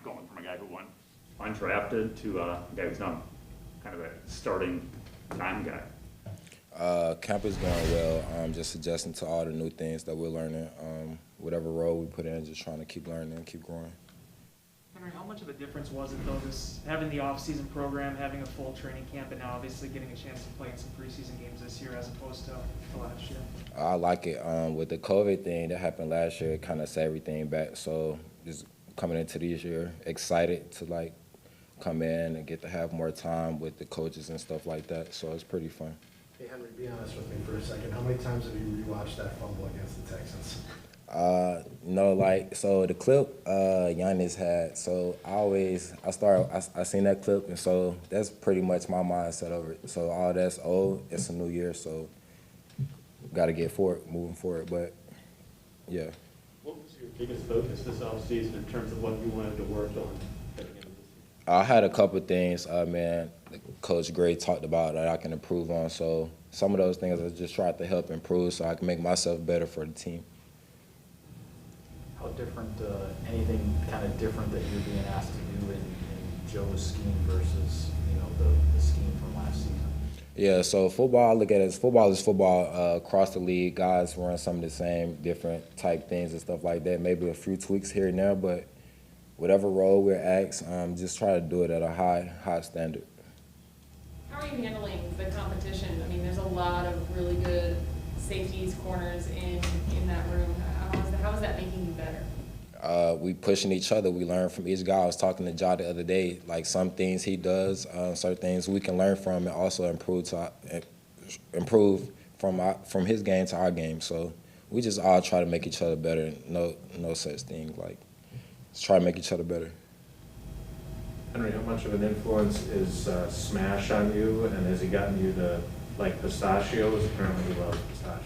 going from a guy who went undrafted to a guy who's now kind of a starting time guy? Camp is going well. Just adjusting to all the new things that we're learning. Whatever role we put in, just trying to keep learning and keep growing. Henry, how much of a difference was it though, just having the off-season program, having a full training camp, and now obviously getting a chance to play in some preseason games this year as opposed to last year? I like it. With the COVID thing that happened last year, it kind of set everything back. So just coming into this year, excited to like come in and get to have more time with the coaches and stuff like that. So it's pretty fun. Hey, Henry, be honest with me for a second. How many times have you rewatched that fumble against the Texans? So the clip Giannis had, so I seen that clip, and so that's pretty much my mindset of it. So all that's old, it's a new year, so got to get moving forward, but yeah. What was your biggest focus this offseason in terms of what you wanted to work on heading into this season? I had a couple of things, Coach Gray talked about that I can improve on, so some of those things I just tried to help improve so I can make myself better for the team. How different, anything kind of different that you're being asked to do in Joe's scheme versus, the scheme from last season? Yeah, so football, I look at it as football is football across the league. Guys run some of the same different type things and stuff like that. Maybe a few tweaks here and there, but whatever role we're asked, just try to do it at a high standard. How are you handling the competition? I mean, there's a lot of really good safeties, corners in that room. How is that making you better? We pushing each other. We learn from each guy. I was talking to Ja the other day. Like some things he does, certain things we can learn from and also improve from his game to our game. So we just all try to make each other better. No such thing. Like just try to make each other better. Henry, how much of an influence is Smash on you, and has he gotten you to like pistachios? Apparently, he loves pistachios.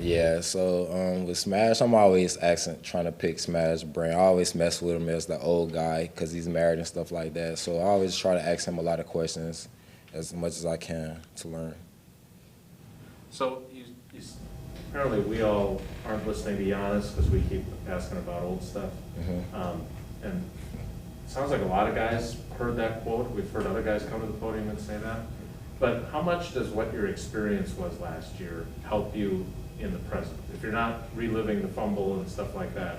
Yeah, so with Smash, I'm always trying to pick Smash brain. I always mess with him as the old guy because he's married and stuff like that. So I always try to ask him a lot of questions as much as I can to learn. So apparently we all aren't listening to Giannis because we keep asking about old stuff. Mm-hmm. And it sounds like a lot of guys heard that quote. We've heard other guys come to the podium and say that. But how much does what your experience was last year help you in the present? If you're not reliving the fumble and stuff like that,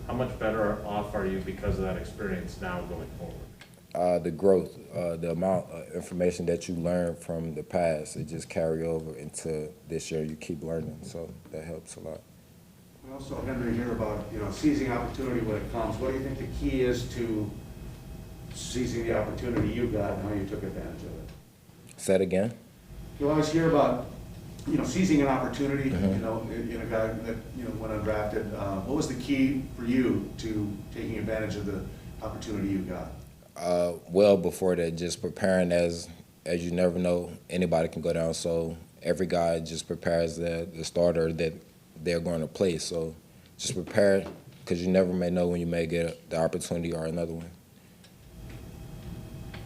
how much better off are you because of that experience now going forward? The growth, the amount of information that you learn from the past, it just carry over into this year. You keep learning, so that helps a lot. We also, Henry, hear about seizing opportunity when it comes. What do you think the key is to seizing the opportunity you got and how you took advantage of it? Say it again. You always hear about seizing an opportunity, Mm-hmm. in a guy that, went undrafted. What was the key for you to taking advantage of the opportunity you got? Well before that, just preparing as you never know, anybody can go down. So every guy just prepares the starter that they're going to play. So just prepare because you never may know when you may get the opportunity or another one.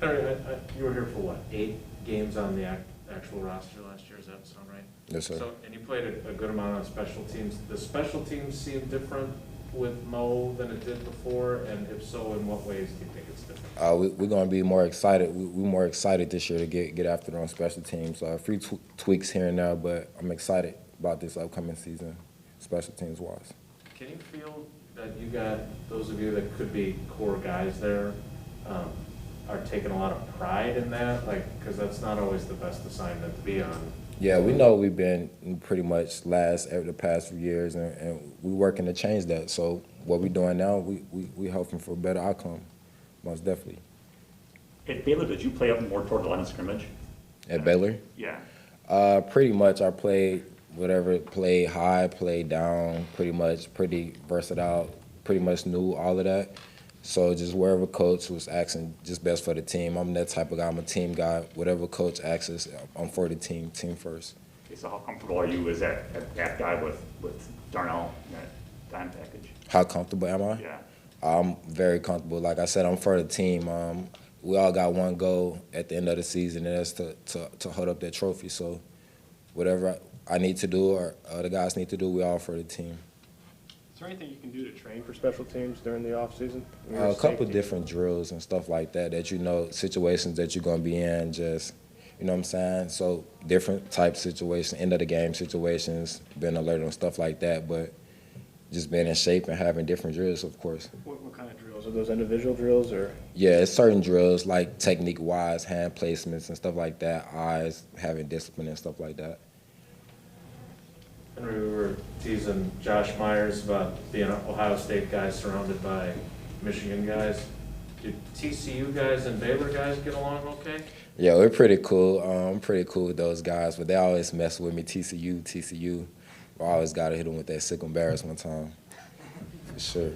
Henry, you were here for what, 8 games on the actual roster last year? Does that sound right? Yes, sir. So, and you played a good amount on special teams. Does special teams seem different with Mo than it did before? And if so, in what ways do you think it's different? We're going to be more excited. We're more excited this year to get after it on special teams. A few tweaks here and there, but I'm excited about this upcoming season, special teams wise. Can you feel that you got those of you that could be core guys there are taking a lot of pride in that? Like, because that's not always the best assignment to be on. Yeah, we know we've been pretty much last over the past few years, and we're working to change that. So what we're doing now, we hoping for a better outcome, most definitely. At Baylor, did you play up more toward the line of scrimmage? At Baylor? Yeah. Pretty much. I played whatever, played high, played down, pretty versatile, pretty much knew all of that. So just wherever coach was asking, just best for the team. I'm that type of guy. I'm a team guy. Whatever coach asks, I'm for the team first. Okay, so how comfortable are you as that guy with Darnell in that dime package? How comfortable am I? Yeah. I'm very comfortable. Like I said, I'm for the team. We all got one goal at the end of the season, and that's to hold up that trophy. So whatever I need to do or the guys need to do, we all for the team. Is there anything you can do to train for special teams during the off season? A couple different drills and stuff like that you know, situations that you're going to be in, just, you know what I'm saying? So different type situations, end of the game situations, being alert on stuff like that, but just being in shape and having different drills, of course. What kind of drills? Are those individual drills or? Yeah, it's certain drills like technique-wise, hand placements and stuff like that, eyes, having discipline and stuff like that. Henry, we were teasing Josh Myers about being an Ohio State guy surrounded by Michigan guys. Did TCU guys and Baylor guys get along okay? Yeah, we're pretty cool. I'm pretty cool with those guys, but they always mess with me. TCU. I always got to hit them with that sick embarrassment time, for sure.